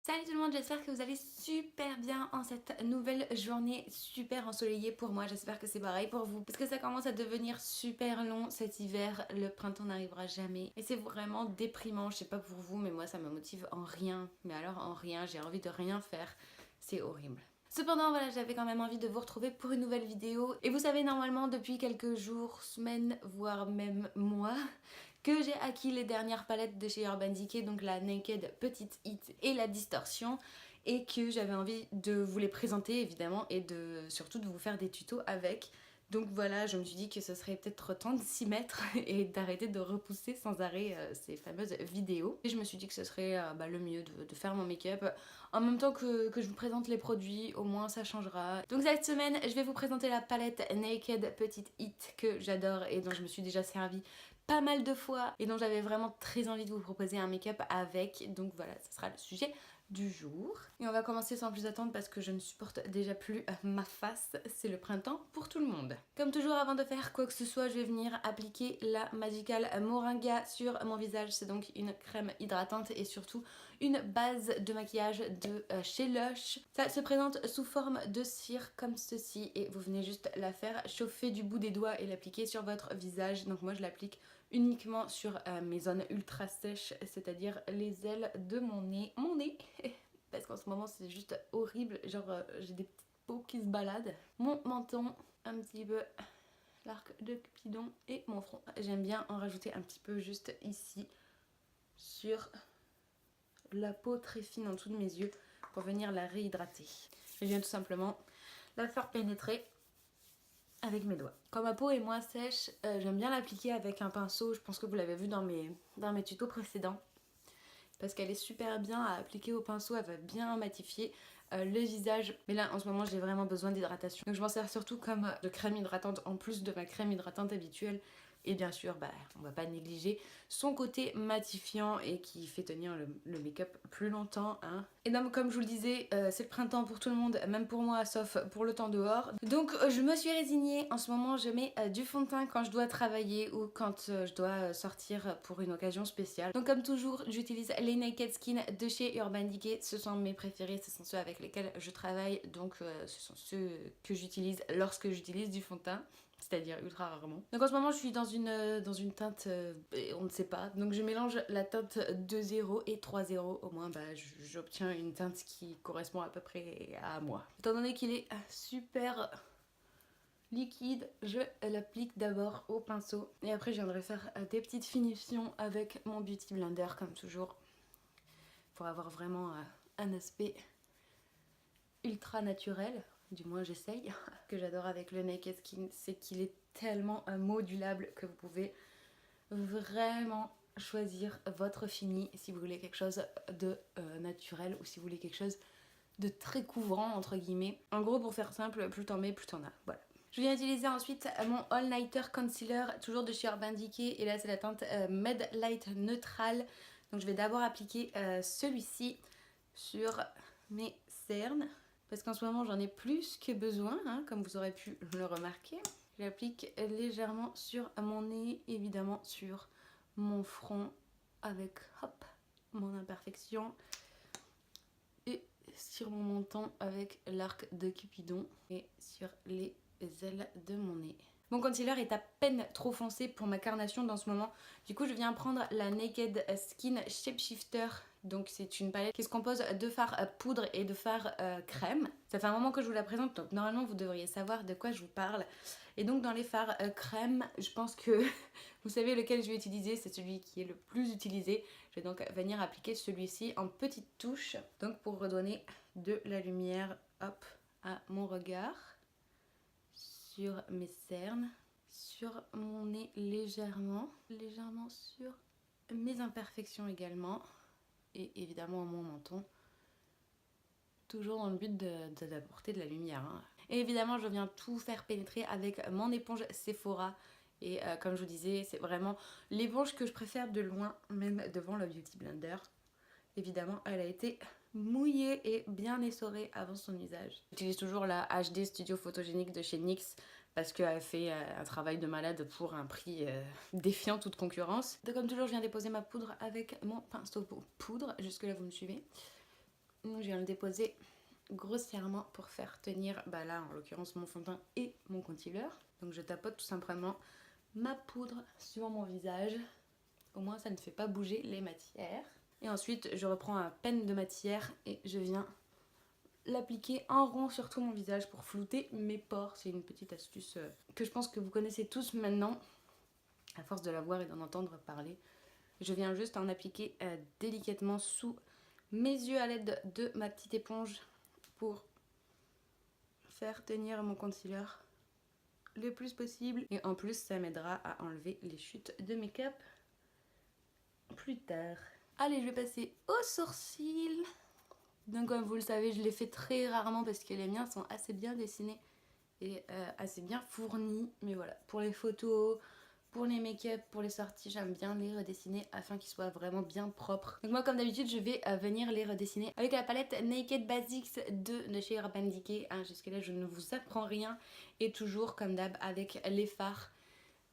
Salut tout le monde, j'espère que vous allez super bien en cette nouvelle journée super ensoleillée pour moi. J'espère que c'est pareil pour vous. Parce que ça commence à devenir super long cet hiver, le printemps n'arrivera jamais. Et c'est vraiment déprimant, je sais pas pour vous, mais moi ça me motive en rien. Mais alors en rien, j'ai envie de rien faire, c'est horrible. Cependant voilà, j'avais quand même envie de vous retrouver pour une nouvelle vidéo. Et vous savez normalement depuis quelques jours, semaines, voire même mois, que j'ai acquis les dernières palettes de chez Urban Decay, donc la Naked Petite Hit et la Distortion, et que j'avais envie de vous les présenter évidemment et surtout de vous faire des tutos avec. Donc voilà, je me suis dit que ce serait peut-être temps de s'y mettre et d'arrêter de repousser sans arrêt ces fameuses vidéos. Et je me suis dit que ce serait le mieux de faire mon make-up en même temps que je vous présente les produits, au moins ça changera. Donc cette semaine, je vais vous présenter la palette Naked Petite Hit que j'adore et dont je me suis déjà servi pas mal de fois et dont j'avais vraiment très envie de vous proposer un make-up avec. Donc voilà, ce sera le sujet du jour. Et on va commencer sans plus attendre parce que je ne supporte déjà plus ma face. C'est le printemps pour tout le monde. Comme toujours, avant de faire quoi que ce soit, je vais venir appliquer la Magical Moringa sur mon visage. C'est donc une crème hydratante et surtout une base de maquillage de chez Lush. Ça se présente sous forme de cire comme ceci et vous venez juste la faire chauffer du bout des doigts et l'appliquer sur votre visage. Donc moi je l'applique uniquement sur mes zones ultra sèches, c'est-à-dire les ailes de mon nez. Mon nez parce qu'en ce moment c'est juste horrible, genre j'ai des petites peaux qui se baladent. Mon menton, un petit peu l'arc de Cupidon et mon front. J'aime bien en rajouter un petit peu juste ici sur la peau très fine en dessous de mes yeux pour venir la réhydrater. Je viens tout simplement la faire pénétrer avec mes doigts. Quand ma peau est moins sèche, j'aime bien l'appliquer avec un pinceau. Je pense que vous l'avez vu dans mes tutos précédents. Parce qu'elle est super bien à appliquer au pinceau, elle va bien matifier le visage. Mais là en ce moment j'ai vraiment besoin d'hydratation. Donc je m'en sers surtout comme de crème hydratante en plus de ma crème hydratante habituelle. Et bien sûr, on va pas négliger son côté matifiant et qui fait tenir le make-up plus longtemps. Hein. Et donc comme je vous le disais, c'est le printemps pour tout le monde, même pour moi, sauf pour le temps dehors. Donc je me suis résignée. En ce moment, je mets du fond de teint quand je dois travailler ou quand je dois sortir pour une occasion spéciale. Donc comme toujours, j'utilise les Naked Skin de chez Urban Decay. Ce sont mes préférés, ce sont ceux avec lesquels je travaille. Donc ce sont ceux que j'utilise lorsque j'utilise du fond de teint. C'est-à-dire ultra rarement. Donc en ce moment je suis dans une teinte, on ne sait pas. Donc je mélange la teinte 2.0 et 3.0. Au moins j'obtiens une teinte qui correspond à peu près à moi. Étant donné qu'il est super liquide, je l'applique d'abord au pinceau. Et après je viendrai faire des petites finitions avec mon Beauty Blender comme toujours. Pour avoir vraiment un aspect ultra naturel. Du moins j'essaye. Ce que j'adore avec le Naked Skin, c'est qu'il est tellement modulable que vous pouvez vraiment choisir votre fini si vous voulez quelque chose de naturel ou si vous voulez quelque chose de très couvrant entre guillemets. En gros pour faire simple, plus t'en mets, plus t'en as. Voilà. Je viens utiliser ensuite mon All Nighter Concealer, toujours de chez Urban Decay, et là c'est la teinte Med Light Neutral. Donc je vais d'abord appliquer celui-ci sur mes cernes. Parce qu'en ce moment j'en ai plus que besoin, hein, comme vous aurez pu le remarquer. Je l'applique légèrement sur mon nez, évidemment sur mon front avec hop, mon imperfection. Et sur mon menton avec l'arc de Cupidon. Et sur les ailes de mon nez. Mon concealer est à peine trop foncé pour ma carnation dans ce moment. Du coup je viens prendre la Naked Skin Shapeshifter. Donc c'est une palette qui se compose de fard poudre et de fard crème. Ça fait un moment que je vous la présente, donc normalement vous devriez savoir de quoi je vous parle. Et donc dans les fards crème, je pense que vous savez lequel je vais utiliser, c'est celui qui est le plus utilisé. Je vais donc venir appliquer celui-ci en petites touches. Donc pour redonner de la lumière, hop, à mon regard. Sur mes cernes, sur mon nez légèrement sur mes imperfections également et évidemment mon menton, toujours dans le but d'apporter de la lumière. Hein. Et évidemment je viens tout faire pénétrer avec mon éponge Sephora et comme je vous disais c'est vraiment l'éponge que je préfère de loin, même devant le Beauty Blender. Évidemment, elle a été mouillée et bien essorée avant son usage. J'utilise toujours la HD Studio Photogénique de chez NYX parce qu'elle fait un travail de malade pour un prix défiant toute concurrence. Donc comme toujours, je viens déposer ma poudre avec mon pinceau poudre. Jusque là, vous me suivez. Donc je viens le déposer grossièrement pour faire tenir, bah là en l'occurrence mon fond de teint et mon concealer. Donc je tapote tout simplement ma poudre sur mon visage. Au moins ça ne fait pas bouger les matières. Et ensuite je reprends un pen de matière et je viens l'appliquer en rond sur tout mon visage pour flouter mes pores. C'est une petite astuce que je pense que vous connaissez tous maintenant, à force de la voir et d'en entendre parler. Je viens juste en appliquer délicatement sous mes yeux à l'aide de ma petite éponge pour faire tenir mon concealer le plus possible. Et en plus ça m'aidera à enlever les chutes de make-up plus tard. Allez, je vais passer aux sourcils. Donc comme vous le savez, je les fais très rarement parce que les miens sont assez bien dessinés et assez bien fournis. Mais voilà, pour les photos, pour les make-up, pour les sorties, j'aime bien les redessiner afin qu'ils soient vraiment bien propres. Donc moi comme d'habitude, je vais venir les redessiner avec la palette Naked Basics de chez Urban Decay. Hein, jusque là je ne vous apprends rien. Et toujours comme d'hab avec les fards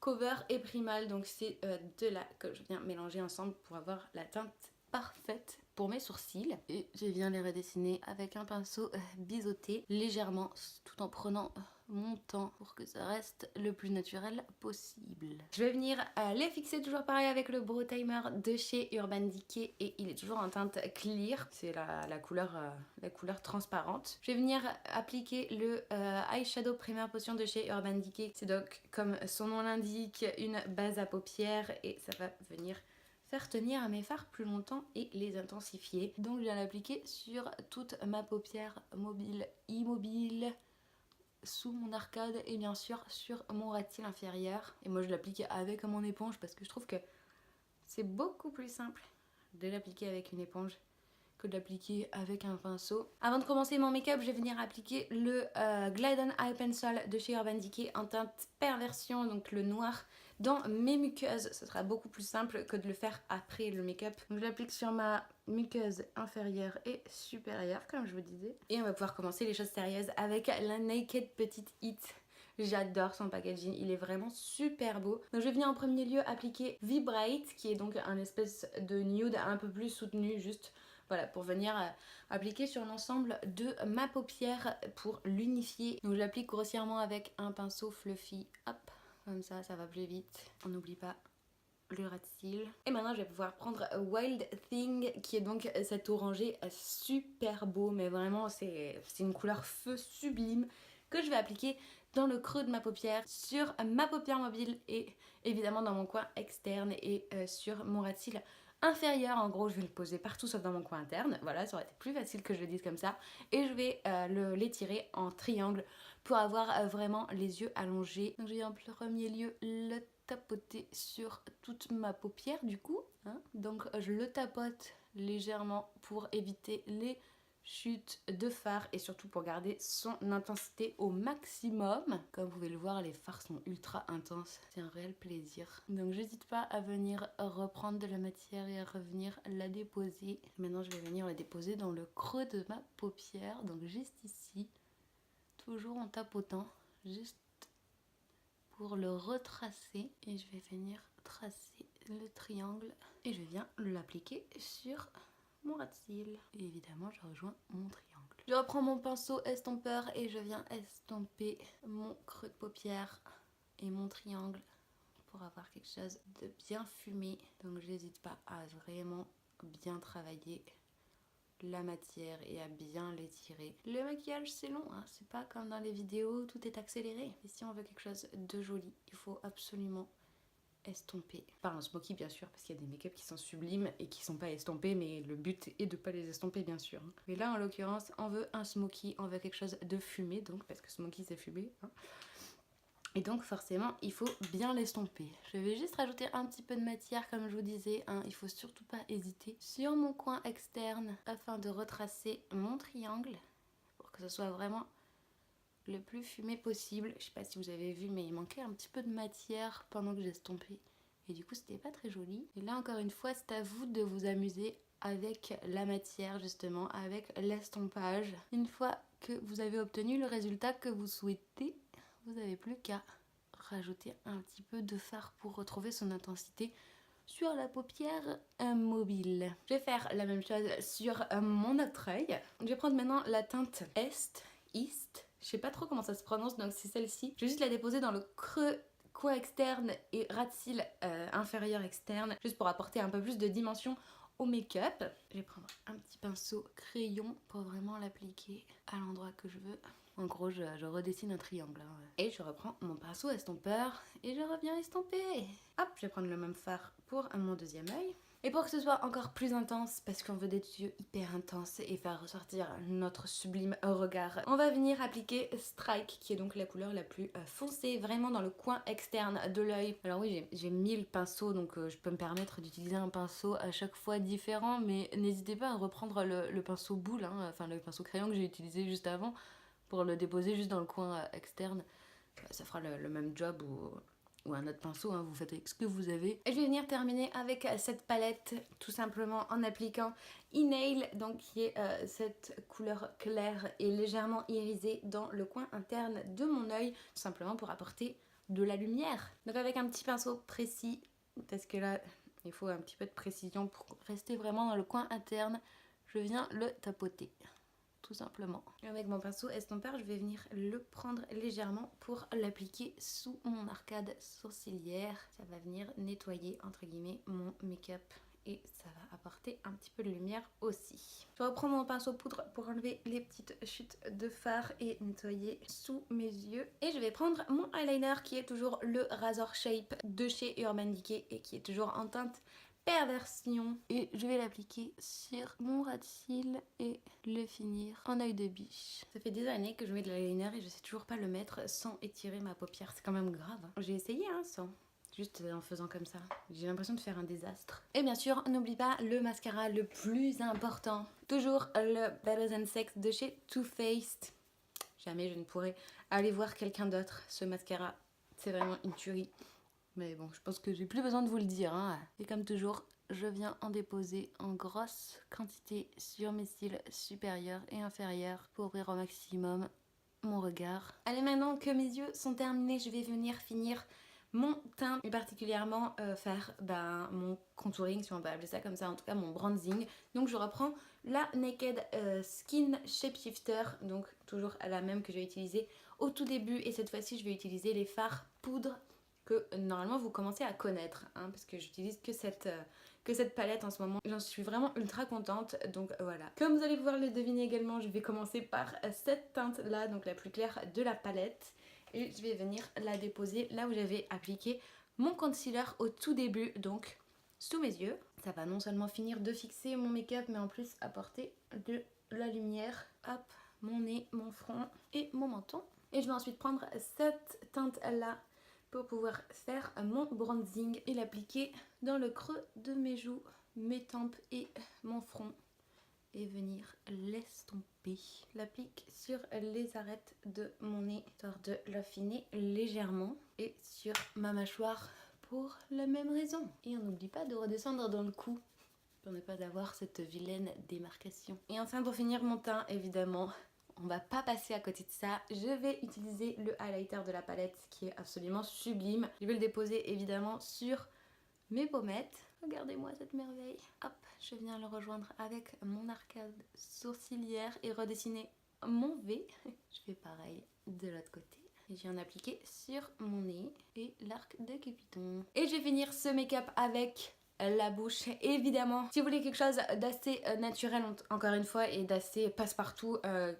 Cover et Primal. Donc c'est de là que je viens mélanger ensemble pour avoir la teinte parfaite pour mes sourcils. Et je viens les redessiner avec un pinceau biseauté légèrement tout en prenant mon temps pour que ça reste le plus naturel possible. Je vais venir les fixer toujours pareil avec le Brow Timer de chez Urban Decay et il est toujours en teinte clear. C'est la couleur transparente. Je vais venir appliquer le Eyeshadow Primer Potion de chez Urban Decay. C'est donc comme son nom l'indique une base à paupières et ça va venir faire tenir mes fards plus longtemps et les intensifier. Donc je viens l'appliquer sur toute ma paupière mobile, immobile, sous mon arcade et bien sûr sur mon ras de cils inférieur. Et moi je l'applique avec mon éponge parce que je trouve que c'est beaucoup plus simple de l'appliquer avec une éponge que de l'appliquer avec un pinceau. Avant de commencer mon make-up, je vais venir appliquer le Glide On Eye Pencil de chez Urban Decay en teinte perversion, donc le noir, dans mes muqueuses. Ce sera beaucoup plus simple que de le faire après le make-up. Donc je l'applique sur ma muqueuse inférieure et supérieure, comme je vous disais. Et on va pouvoir commencer les choses sérieuses avec la Naked Petite Hit. J'adore son packaging, il est vraiment super beau. Donc je viens en premier lieu appliquer Vibrate, qui est donc un espèce de nude un peu plus soutenu, juste voilà, pour venir appliquer sur l'ensemble de ma paupière pour l'unifier. Donc je l'applique grossièrement avec un pinceau fluffy, hop, comme ça va plus vite. On n'oublie pas le ras de cils. Et maintenant je vais pouvoir prendre Wild Thing, qui est donc cet orangé super beau, mais vraiment c'est une couleur feu sublime, que je vais appliquer dans le creux de ma paupière, sur ma paupière mobile et évidemment dans mon coin externe et sur mon ras de cils inférieur. En gros je vais le poser partout sauf dans mon coin interne, voilà, ça aurait été plus facile que je le dise comme ça. Et je vais l'étirer en triangle pour avoir vraiment les yeux allongés. Donc je vais en premier lieu le tapoter sur toute ma paupière du coup, hein. Donc je le tapote légèrement pour éviter les chute de fard et surtout pour garder son intensité au maximum. Comme vous pouvez le voir, les fards sont ultra intenses, c'est un réel plaisir. Donc j'hésite pas à venir reprendre de la matière et à revenir la déposer. Maintenant je vais venir la déposer dans le creux de ma paupière, donc juste ici, toujours en tapotant, juste pour le retracer. Et je vais venir tracer le triangle et je viens l'appliquer sur mon ras de cils. Et évidemment je rejoins mon triangle. Je reprends mon pinceau estompeur et je viens estomper mon creux de paupière et mon triangle pour avoir quelque chose de bien fumé. Donc j'hésite pas à vraiment bien travailler la matière et à bien l'étirer. Le maquillage c'est long, hein. C'est pas comme dans les vidéos, tout est accéléré. Et si on veut quelque chose de joli, il faut absolument estomper. Pas un smoky bien sûr, parce qu'il y a des make-up qui sont sublimes et qui sont pas estompés, mais le but est de pas les estomper bien sûr. Mais là en l'occurrence on veut un smoky, on veut quelque chose de fumé, donc parce que smoky c'est fumé, hein. Et donc forcément il faut bien l'estomper. Je vais juste rajouter un petit peu de matière comme je vous disais, hein. Il faut surtout pas hésiter sur mon coin externe afin de retracer mon triangle pour que ce soit vraiment le plus fumé possible. Je sais pas si vous avez vu, mais il manquait un petit peu de matière pendant que j'ai estompé et du coup c'était pas très joli. Et là encore une fois c'est à vous de vous amuser avec la matière, justement avec l'estompage. Une fois que vous avez obtenu le résultat que vous souhaitez, vous n'avez plus qu'à rajouter un petit peu de fard pour retrouver son intensité sur la paupière mobile. Je vais faire la même chose sur mon autre œil. Je vais prendre maintenant la teinte East. Je sais pas trop comment ça se prononce, donc c'est celle-ci. Je vais juste la déposer dans le creux coin externe et ras de cils inférieur externe, juste pour apporter un peu plus de dimension au make-up. Je vais prendre un petit pinceau crayon pour vraiment l'appliquer à l'endroit que je veux. En gros, je redessine un triangle. Hein. Et je reprends mon pinceau estompeur et je reviens estomper. Hop, je vais prendre le même fard pour mon deuxième œil. Et pour que ce soit encore plus intense, parce qu'on veut des yeux hyper intenses et faire ressortir notre sublime regard, on va venir appliquer Strike, qui est donc la couleur la plus foncée, vraiment dans le coin externe de l'œil. Alors oui, j'ai 1000 pinceaux, donc je peux me permettre d'utiliser un pinceau à chaque fois différent, mais n'hésitez pas à reprendre le pinceau boule, hein, enfin le pinceau crayon que j'ai utilisé juste avant, pour le déposer juste dans le coin externe. Ça fera le même job ou un autre pinceau, hein, vous faites avec ce que vous avez. Et je vais venir terminer avec cette palette, tout simplement en appliquant E-Nail, donc qui est cette couleur claire et légèrement irisée dans le coin interne de mon œil, tout simplement pour apporter de la lumière. Donc avec un petit pinceau précis, parce que là, il faut un petit peu de précision pour rester vraiment dans le coin interne, je viens le tapoter. Tout simplement. Avec mon pinceau estompeur, je vais venir le prendre légèrement pour l'appliquer sous mon arcade sourcilière. Ça va venir nettoyer, entre guillemets, mon make-up et ça va apporter un petit peu de lumière aussi. Je reprends mon pinceau poudre pour enlever les petites chutes de fard et nettoyer sous mes yeux. Et je vais prendre mon eyeliner qui est toujours le Razor Shape de chez Urban Decay et qui est toujours en teinte Perversion, et je vais l'appliquer sur mon ras de cils et le finir en œil de biche. Ça fait des années que je mets de l'eyeliner et je sais toujours pas le mettre sans étirer ma paupière, c'est quand même grave. Hein. J'ai essayé sans, juste en faisant comme ça. J'ai l'impression de faire un désastre. Et bien sûr, n'oublie pas le mascara le plus important. Toujours le Better Than Sex de chez Too Faced. Jamais je ne pourrais aller voir quelqu'un d'autre. Ce mascara, c'est vraiment une tuerie. Mais bon, je pense que j'ai plus besoin de vous le dire. Hein. Et comme toujours, je viens en déposer en grosse quantité sur mes cils supérieurs et inférieurs pour ouvrir au maximum mon regard. Allez, maintenant que mes yeux sont terminés, je vais venir finir mon teint, et particulièrement faire mon contouring, si on peut appeler ça comme ça, en tout cas mon bronzing. Donc je reprends la Naked Skin Shapeshifter, donc toujours la même que j'ai utilisée au tout début, et cette fois-ci je vais utiliser les fards poudre que normalement vous commencez à connaître, hein, parce que j'utilise que cette palette en ce moment. J'en suis vraiment ultra contente, donc voilà. Comme vous allez pouvoir le deviner également, je vais commencer par cette teinte là, donc la plus claire de la palette, et je vais venir la déposer là où j'avais appliqué mon concealer au tout début, donc sous mes yeux. Ça va non seulement finir de fixer mon make-up, mais en plus apporter de la lumière. Hop, mon nez, mon front et mon menton. Et je vais ensuite prendre cette teinte là pour pouvoir faire mon bronzing et l'appliquer dans le creux de mes joues, mes tempes et mon front et venir l'estomper. L'applique sur les arêtes de mon nez, histoire de l'affiner légèrement, et sur ma mâchoire pour la même raison. Et on n'oublie pas de redescendre dans le cou pour ne pas avoir cette vilaine démarcation. Et enfin, pour finir mon teint, évidemment, on va pas passer à côté de ça. Je vais utiliser le highlighter de la palette qui est absolument sublime. Je vais le déposer évidemment sur mes pommettes. Regardez-moi cette merveille. Hop, je viens le rejoindre avec mon arcade sourcilière et redessiner mon V. Je fais pareil de l'autre côté. Et je viens d'appliquer sur mon nez et l'arc de Cupidon. Et je vais finir ce make-up avec la bouche, évidemment. Si vous voulez quelque chose d'assez naturel, encore une fois, et d'assez passe-partout,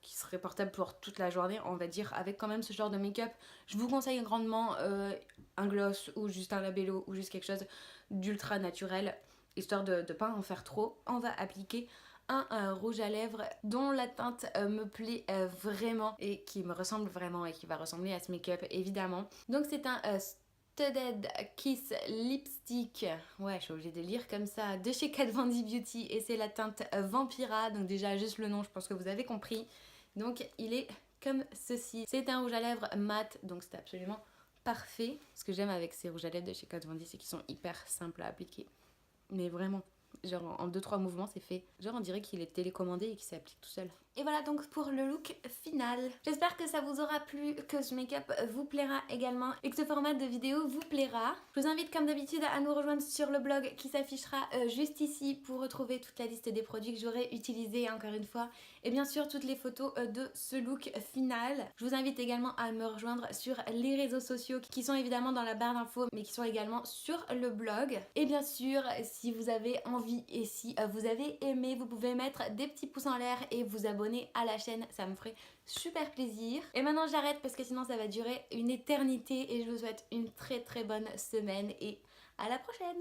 qui serait portable pour toute la journée, on va dire, avec quand même ce genre de make-up, je vous conseille grandement un gloss ou juste un labello ou juste quelque chose d'ultra naturel, histoire de ne pas en faire trop. On va appliquer un rouge à lèvres dont la teinte me plaît vraiment et qui me ressemble vraiment et qui va ressembler à ce make-up évidemment. Donc c'est un Studded Kiss Lipstick, ouais je suis obligée de lire comme ça, de chez Kat Von D Beauty, et c'est la teinte Vampira, donc déjà juste le nom je pense que vous avez compris. Donc il est comme ceci, c'est un rouge à lèvres mat, donc c'est absolument parfait. Ce que j'aime avec ces rouges à lèvres de chez Kat Von D, c'est qu'ils sont hyper simples à appliquer, mais vraiment genre en 2-3 mouvements c'est fait. Genre on dirait qu'il est télécommandé et qu'il s'applique tout seul. Et voilà donc pour le look final. J'espère que ça vous aura plu, que ce make-up vous plaira également et que ce format de vidéo vous plaira. Je vous invite comme d'habitude à nous rejoindre sur le blog qui s'affichera juste ici pour retrouver toute la liste des produits que j'aurai utilisés encore une fois et bien sûr toutes les photos de ce look final. Je vous invite également à me rejoindre sur les réseaux sociaux qui sont évidemment dans la barre d'infos mais qui sont également sur le blog. Et bien sûr si vous avez envie et si vous avez aimé, vous pouvez mettre des petits pouces en l'air et vous abonner à la chaîne, ça me ferait super plaisir. Et maintenant j'arrête parce que sinon ça va durer une éternité et je vous souhaite une très bonne semaine et à la prochaine.